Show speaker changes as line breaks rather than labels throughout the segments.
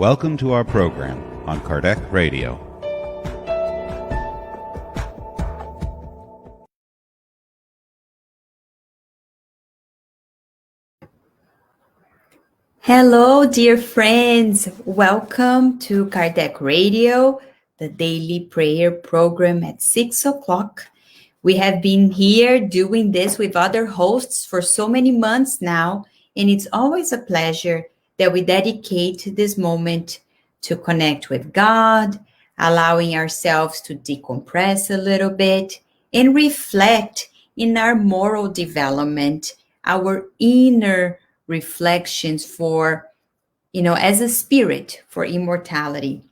Welcome to our program on Kardec Radio.
Hello, dear friends. Welcome to Kardec Radio, the daily prayer program at 6 o'clock. We have been here doing this with other hosts for so many months now, and it's always a pleasure that we dedicate this moment to connect with God, allowing ourselves to decompress a little bit and reflect in our moral development, our inner reflections for, as a spirit for immortality.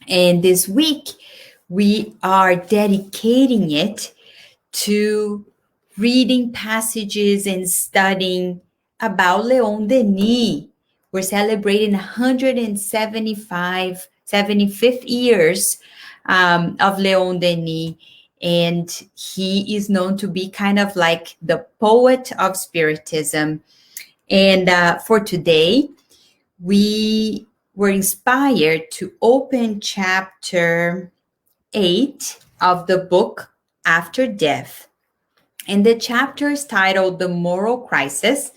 And this week, we are dedicating it to reading passages and studying about Leon Denis. We're celebrating 75th years of Leon Denis, and he is known to be kind of like the poet of Spiritism. And for today, we were inspired to open chapter 8 of the book After Death. And the chapter is titled The Moral Crisis.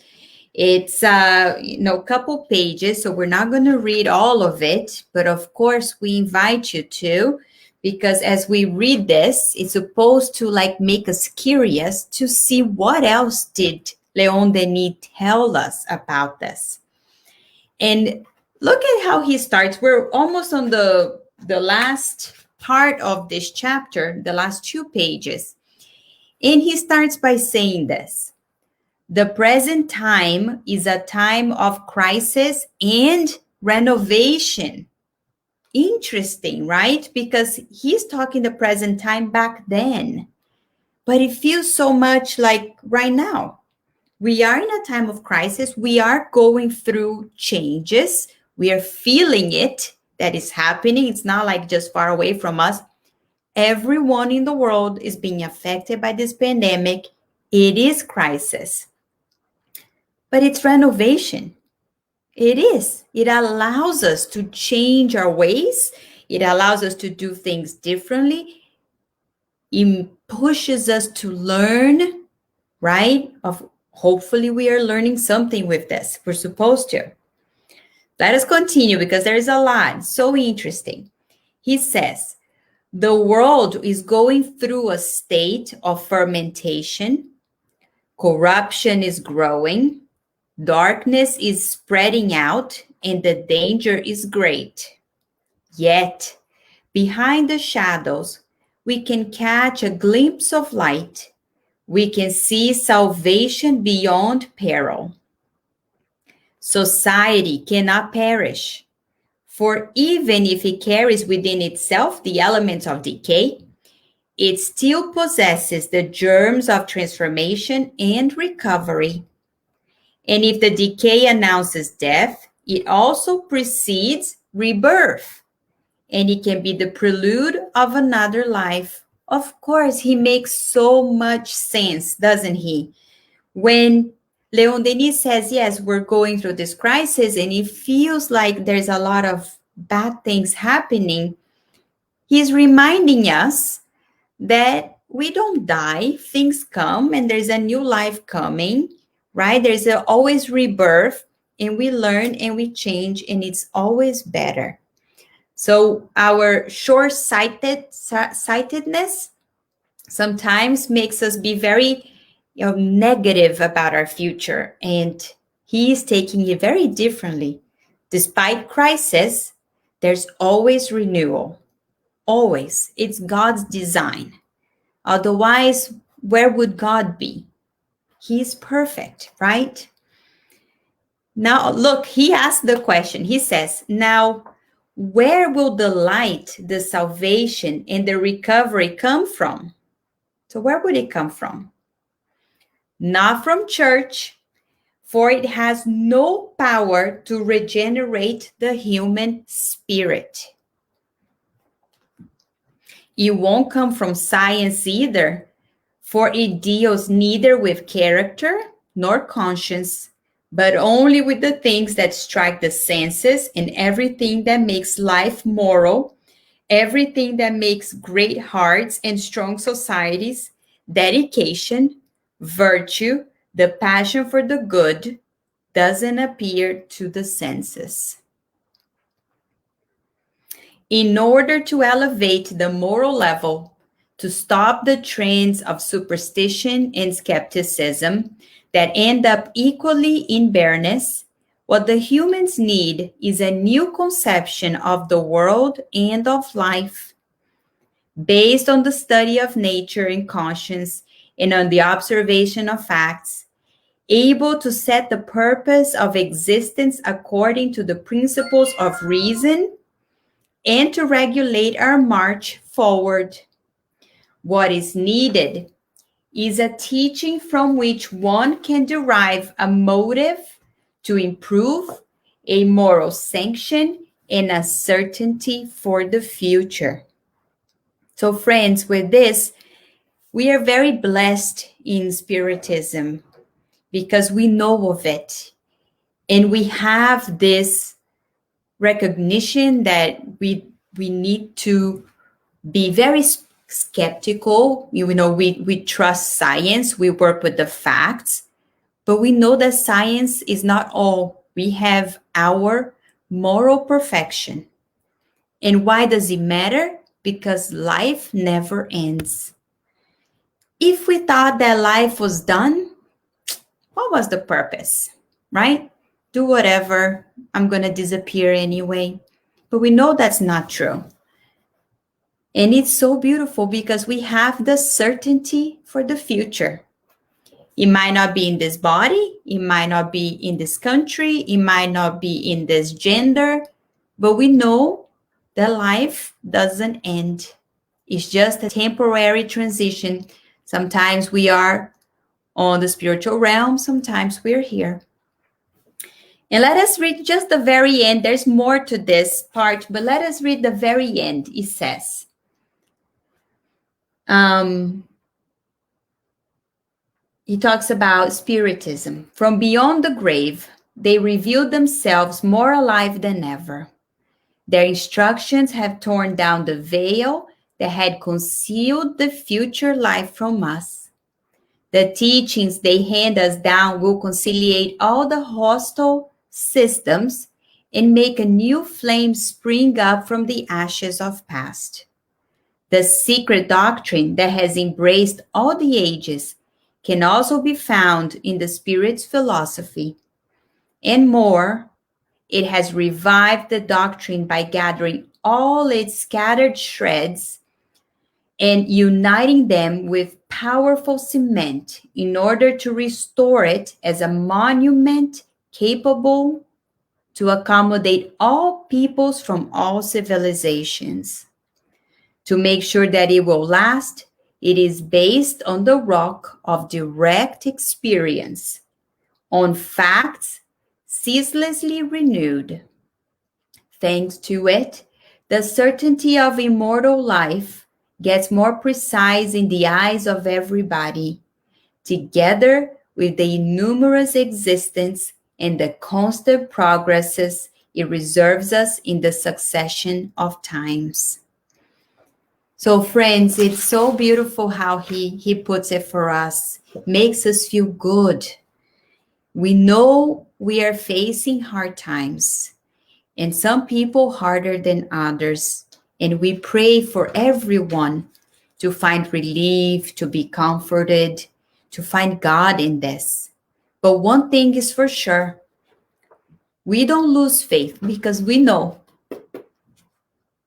It's a couple pages, so we're not going to read all of it, but of course we invite you to, because as we read this, it's supposed to make us curious to see what else did Leon Denis tell us about this. And look at how he starts. We're almost on the last part of this chapter, the last 2 pages. And he starts by saying this: the present time is a time of crisis and renovation. Interesting, right? Because he's talking the present time back then, but it feels so much like right now. We are in a time of crisis. We are going through changes. We are feeling it that is happening. It's not like just far away from us. Everyone in the world is being affected by this pandemic. It is crisis. But it's renovation. It is. It allows us to change our ways. It allows us to do things differently. It pushes us to learn, right? Hopefully we are learning something with this. We're supposed to. Let us continue because there is a lot. So interesting. He says, the world is going through a state of fermentation. Corruption is growing. Darkness is spreading out, and the danger is great. Yet, behind the shadows, we can catch a glimpse of light. We can see salvation beyond peril. Society cannot perish, for even if it carries within itself the elements of decay, it still possesses the germs of transformation and recovery. And if the decay announces death, it also precedes rebirth, and it can be the prelude of another life. Of course, he makes so much sense, doesn't he? When Leon Denis says, yes, we're going through this crisis and it feels like there's a lot of bad things happening, he's reminding us that we don't die, things come and there's a new life coming, right? There's always rebirth, and we learn and we change, and it's always better. So our short-sightedness sometimes makes us be very negative about our future, and he is taking it very differently. Despite crisis, there's always renewal. Always. It's God's design. Otherwise, where would God be? He's perfect, right? Now, look, he asked the question. He says, now, where will the light, the salvation, and the recovery come from? So where would it come from? Not from church, for it has no power to regenerate the human spirit. It won't come from science either, for it deals neither with character nor conscience, but only with the things that strike the senses and everything that makes life moral, everything that makes great hearts and strong societies, dedication, virtue, the passion for the good, doesn't appear to the senses. In order to elevate the moral level, to stop the trends of superstition and skepticism that end up equally in bareness, what the humans need is a new conception of the world and of life, based on the study of nature and conscience and on the observation of facts, able to set the purpose of existence according to the principles of reason and to regulate our march forward. What is needed is a teaching from which one can derive a motive to improve, a moral sanction, and a certainty for the future. So, friends, with this, we are very blessed in Spiritism because we know of it. And we have this recognition that we need to be very skeptical. We trust science, we work with the facts, but we know that science is not all. We have our moral perfection. And why does it matter? Because life never ends. If we thought that life was done, what was the purpose, right? Do whatever, I'm going to disappear anyway. But we know that's not true. And it's so beautiful because we have the certainty for the future. It might not be in this body, it might not be in this country, it might not be in this gender, but we know that life doesn't end. It's just a temporary transition. Sometimes we are on the spiritual realm, sometimes we're here. And let us read just the very end. There's more to this part, but let us read the very end. It says, he talks about Spiritism. From beyond the grave, they revealed themselves more alive than ever. Their instructions have torn down the veil that had concealed the future life from us. The teachings they hand us down will conciliate all the hostile systems and make a new flame spring up from the ashes of past. The secret doctrine that has embraced all the ages can also be found in the Spirit's philosophy. And more, it has revived the doctrine by gathering all its scattered shreds and uniting them with powerful cement in order to restore it as a monument capable to accommodate all peoples from all civilizations. To make sure that it will last, it is based on the rock of direct experience, on facts ceaselessly renewed. Thanks to it, the certainty of immortal life gets more precise in the eyes of everybody, together with the innumerous existence and the constant progresses it reserves us in the succession of times. So, friends, it's so beautiful how he puts it for us. It makes us feel good. We know we are facing hard times, and some people harder than others. And we pray for everyone to find relief, to be comforted, to find God in this. But one thing is for sure, we don't lose faith because we know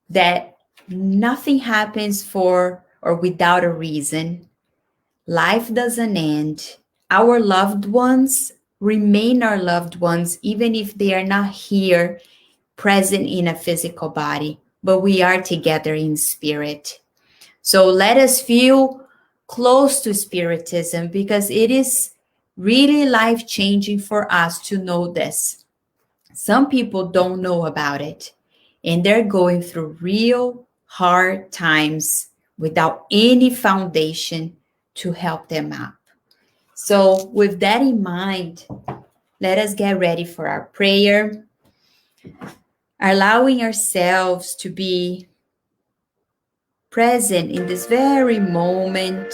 that nothing happens for or without a reason. Life doesn't end. Our loved ones remain our loved ones, even if they are not here present in a physical body, but we are together in spirit. So let us feel close to Spiritism because it is really life-changing for us to know this. Some people don't know about it, and they're going through real hard times without any foundation to help them up. So with that in mind, let us get ready for our prayer, allowing ourselves to be present in this very moment.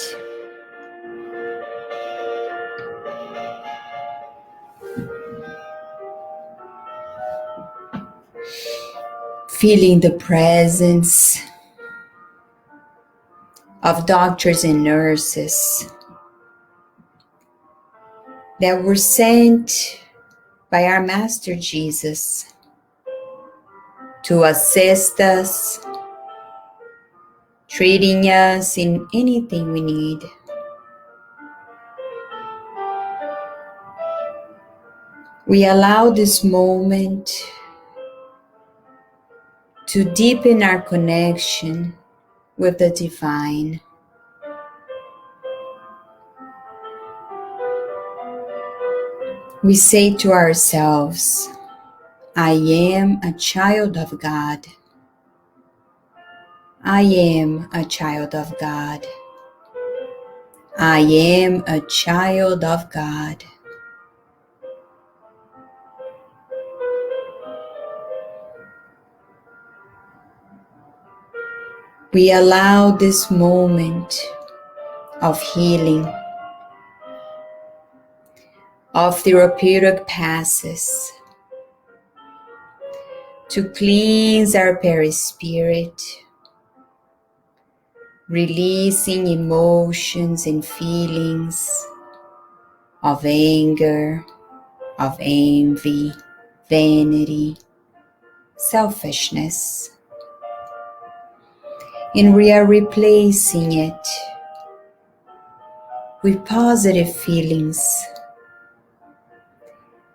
Feeling the presence of doctors and nurses that were sent by our Master Jesus to assist us, treating us in anything we need. We allow this moment to deepen our connection with the divine. We say to ourselves, I am a child of God. I am a child of God. I am a child of God. We allow this moment of healing, of therapeutic passes, to cleanse our perispirit, releasing emotions and feelings of anger, of envy, vanity, selfishness. And we are replacing it with positive feelings,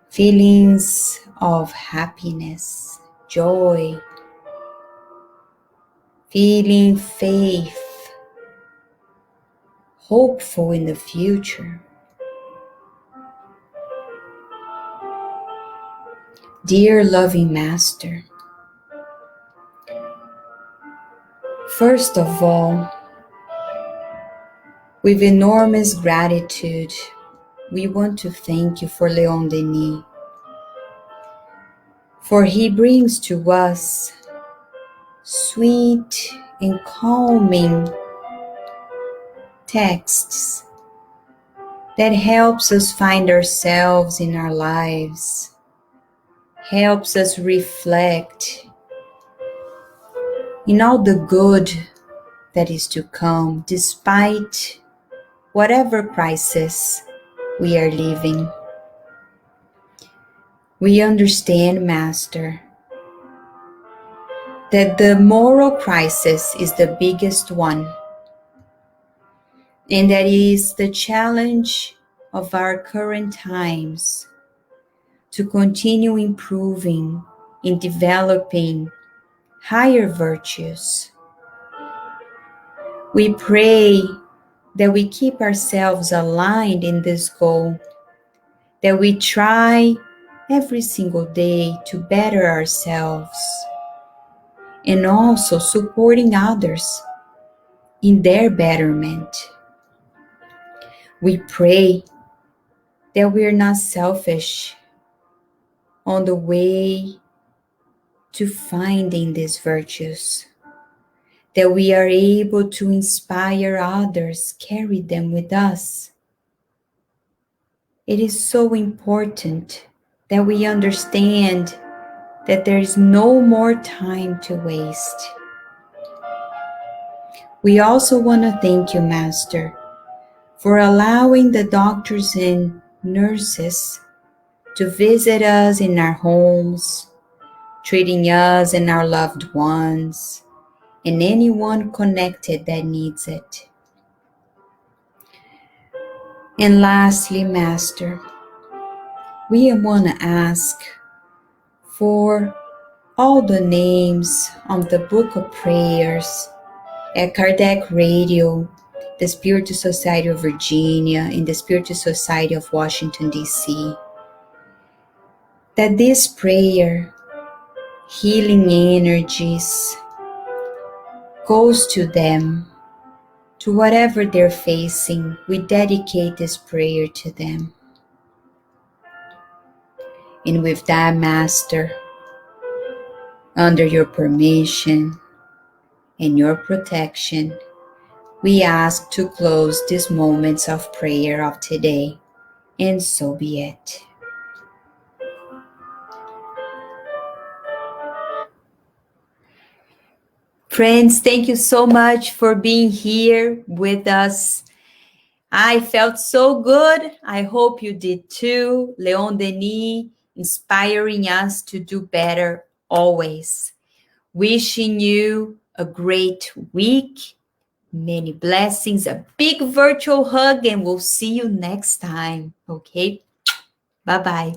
feelings of happiness, joy, feeling faith, hopeful in the future. Dear loving Master, first of all, with enormous gratitude, we want to thank you for Leon Denis, for he brings to us sweet and calming texts that helps us find ourselves in our lives, helps us reflect in all the good that is to come, despite whatever crisis we are living. We understand, Master, that the moral crisis is the biggest one, and that is the challenge of our current times to continue improving and developing higher virtues. We pray that we keep ourselves aligned in this goal, that we try every single day to better ourselves, and also supporting others in their betterment. We pray that we are not selfish on the way to finding these virtues, that we are able to inspire others, carry them with us. It is so important that we understand that there is no more time to waste. We also want to thank you, Master, for allowing the doctors and nurses to visit us in our homes, treating us and our loved ones, and anyone connected that needs it. And lastly, Master, we want to ask for all the names on the Book of Prayers at Kardec Radio, the Spiritual Society of Virginia, and the Spiritual Society of Washington, D.C., that this prayer, healing energies, goes to them, to whatever they're facing. We dedicate this prayer to them. And with that, Master, under your permission and your protection, we ask to close these moments of prayer of today, and so be it. Friends, thank you so much for being here with us. I felt so good. I hope you did too. Leon Denis inspiring us to do better always. Wishing you a great week, many blessings, a big virtual hug, and we'll see you next time. Okay? Bye-bye.